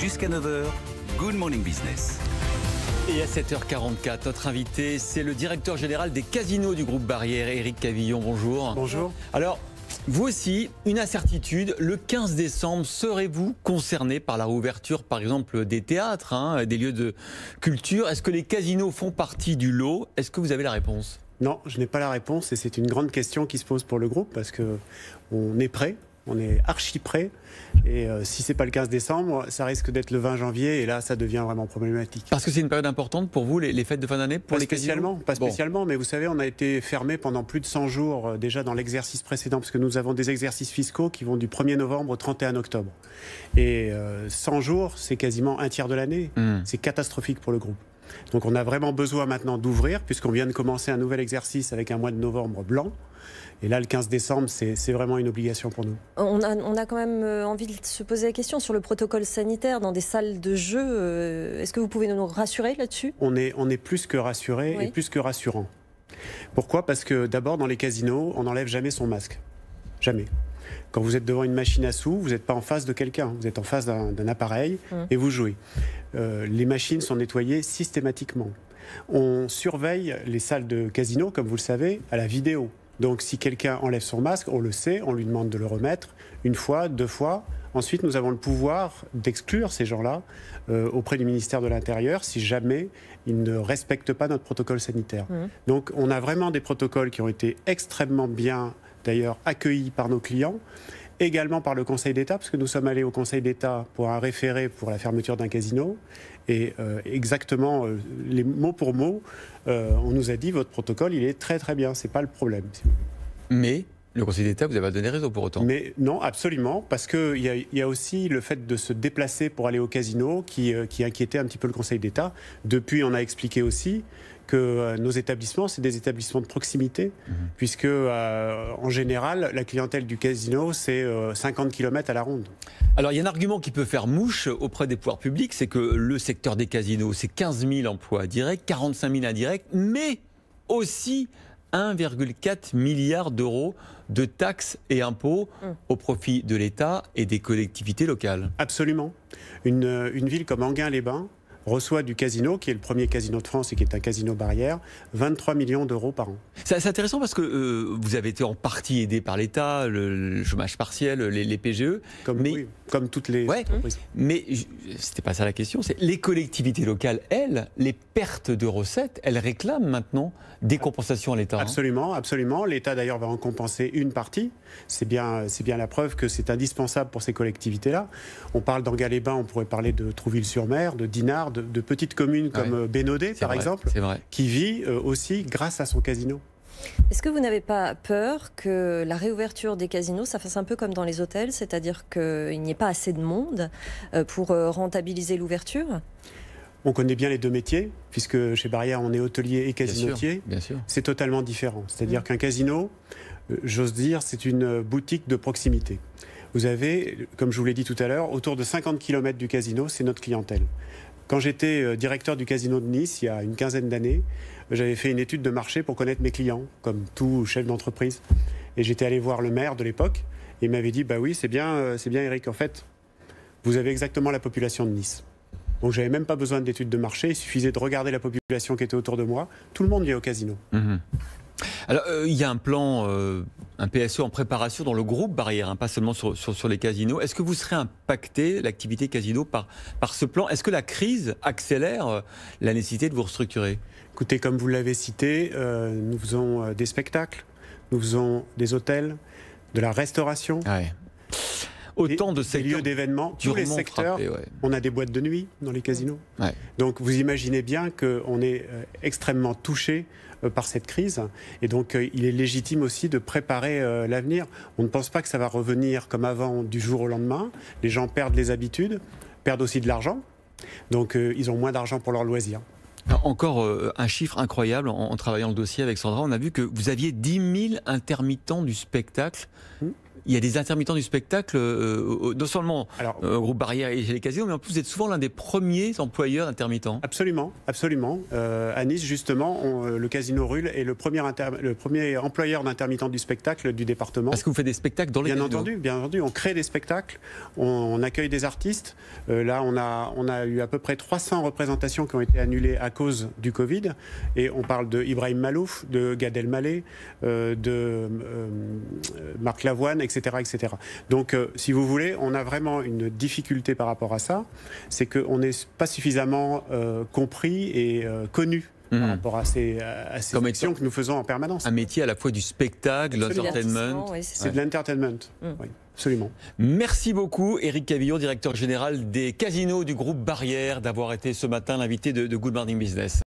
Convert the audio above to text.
Jusqu'à 9h, Good Morning Business. Et à 7h44, notre invité, c'est le directeur général des casinos du groupe Barrière, Éric Cavillon. Bonjour. Bonjour. Alors, vous aussi, une incertitude. Le 15 décembre, serez-vous concerné par la réouverture, par exemple, des théâtres, des lieux de culture? Est-ce que les casinos font partie du lot? Est-ce que vous avez la réponse? Non, je n'ai pas la réponse et c'est une grande question qui se pose pour le groupe parce qu'on est prêt. On est archi prêt et si c'est pas le 15 décembre, ça risque d'être le 20 janvier et là ça devient vraiment problématique. Parce que c'est une période importante pour vous, les fêtes de fin d'année, pour les casinos? Pas spécialement, mais vous savez, on a été fermé pendant plus de 100 jours déjà dans l'exercice précédent parce que nous avons des exercices fiscaux qui vont du 1er novembre au 31 octobre. Et 100 jours, c'est quasiment un tiers de l'année. C'est catastrophique pour le groupe. Donc on a vraiment besoin maintenant d'ouvrir puisqu'on vient de commencer un nouvel exercice avec un mois de novembre blanc. Et là, le 15 décembre, c'est vraiment une obligation pour nous. On a quand même envie de se poser la question sur le protocole sanitaire dans des salles de jeu. Est-ce que vous pouvez nous rassurer là-dessus? On est plus que rassuré et plus que rassurant. Pourquoi? Parce que d'abord, dans les casinos, on n'enlève jamais son masque. Jamais. Quand vous êtes devant une machine à sous, vous n'êtes pas en face de quelqu'un. Vous êtes en face d'un appareil et vous jouez. Les machines sont nettoyées systématiquement. On surveille les salles de casino, comme vous le savez, à la vidéo. Donc si quelqu'un enlève son masque, on le sait, on lui demande de le remettre une fois, deux fois. Ensuite, nous avons le pouvoir d'exclure ces gens-là auprès du ministère de l'Intérieur si jamais ils ne respectent pas notre protocole sanitaire. Donc on a vraiment des protocoles qui ont été extrêmement bien, d'ailleurs, accueillis par nos clients, également par le Conseil d'État, parce que nous sommes allés au Conseil d'État pour un référé pour la fermeture d'un casino. Et exactement, les mots pour mots, on nous a dit votre protocole, il est très très bien, c'est pas le problème. Mais le Conseil d'État vous avez donné raison pour autant. Mais non, absolument, parce qu'il y a aussi le fait de se déplacer pour aller au casino qui inquiétait un petit peu le Conseil d'État. Depuis, on a expliqué aussi que nos établissements, c'est des établissements de proximité, puisque en général, la clientèle du casino, c'est 50 km à la ronde. Alors, il y a un argument qui peut faire mouche auprès des pouvoirs publics, c'est que le secteur des casinos, c'est 15 000 emplois directs, 45 000 indirects, mais aussi 1,4 milliard d'euros de taxes et impôts au profit de l'État et des collectivités locales. Absolument. Une ville comme Enghien-les-Bains reçoit du casino, qui est le premier casino de France et qui est un casino Barrière, 23 millions d'euros par an. C'est intéressant parce que vous avez été en partie aidé par l'État, le chômage partiel, les PGE. Comme toutes les entreprises. Mais c'était pas ça la question, c'est les collectivités locales, elles, les pertes de recettes, elles réclament maintenant des compensations à l'État. Absolument, absolument. L'État d'ailleurs va en compenser une partie. C'est bien la preuve que c'est indispensable pour ces collectivités-là. On parle d'Enghien-les-Bains, on pourrait parler de Trouville-sur-Mer, de Dinard, de petites communes comme Bénodet, par exemple, qui vit aussi grâce à son casino. Est-ce que vous n'avez pas peur que la réouverture des casinos, ça fasse un peu comme dans les hôtels, c'est-à-dire qu'il n'y ait pas assez de monde pour rentabiliser l'ouverture? On connaît bien les deux métiers, puisque chez Barrière, on est hôtelier et casinotier. Bien sûr. C'est totalement différent. C'est-à-dire qu'un casino, j'ose dire, c'est une boutique de proximité. Vous avez, comme je vous l'ai dit tout à l'heure, autour de 50 km du casino, c'est notre clientèle. Quand j'étais directeur du casino de Nice, il y a une quinzaine d'années, j'avais fait une étude de marché pour connaître mes clients, comme tout chef d'entreprise. Et j'étais allé voir le maire de l'époque, et il m'avait dit, bah oui, c'est bien Éric, en fait, vous avez exactement la population de Nice. Donc j'avais même pas besoin d'études de marché, il suffisait de regarder la population qui était autour de moi. Tout le monde vient au casino. Alors, il y a un plan, un PSE en préparation dans le groupe Barrière, pas seulement sur les casinos. Est-ce que vous serez impacté, l'activité casino, par ce plan? Est-ce que la crise accélère la nécessité de vous restructurer? Écoutez, comme vous l'avez cité, nous faisons des spectacles, nous faisons des hôtels, de la restauration. Autant de des lieux d'événements, tous les secteurs. On a des boîtes de nuit dans les casinos. Donc vous imaginez bien qu'on est extrêmement touché par cette crise. Et donc il est légitime aussi de préparer l'avenir. On ne pense pas que ça va revenir comme avant du jour au lendemain. Les gens perdent les habitudes, perdent aussi de l'argent. Donc ils ont moins d'argent pour leurs loisirs. Encore un chiffre incroyable en travaillant le dossier avec Sandra. On a vu que vous aviez 10 000 intermittents du spectacle il y a des intermittents du spectacle, non seulement au groupe Barrière et chez les casinos, mais en plus vous êtes souvent l'un des premiers employeurs d'intermittents. Absolument, absolument. À Nice, justement, le Casino Rulle est le premier employeur d'intermittents du spectacle du département. Parce que vous faites des spectacles dans les casinos. Bien entendu, on crée des spectacles, on accueille des artistes. Là, on a eu à peu près 300 représentations qui ont été annulées à cause du Covid. Et on parle de Ibrahim Malouf, de Gad Elmaleh, de Marc Lavoine, etc., etc. Donc, si vous voulez, on a vraiment une difficulté par rapport à ça. C'est qu'on n'est pas suffisamment compris et connu par rapport à ces actions que nous faisons en permanence. Un métier à la fois du spectacle, de l'entertainment. Oui, c'est de l'entertainment, oui, absolument. Merci beaucoup, Éric Cavillon, directeur général des casinos du groupe Barrière, d'avoir été ce matin l'invité de Good Morning Business.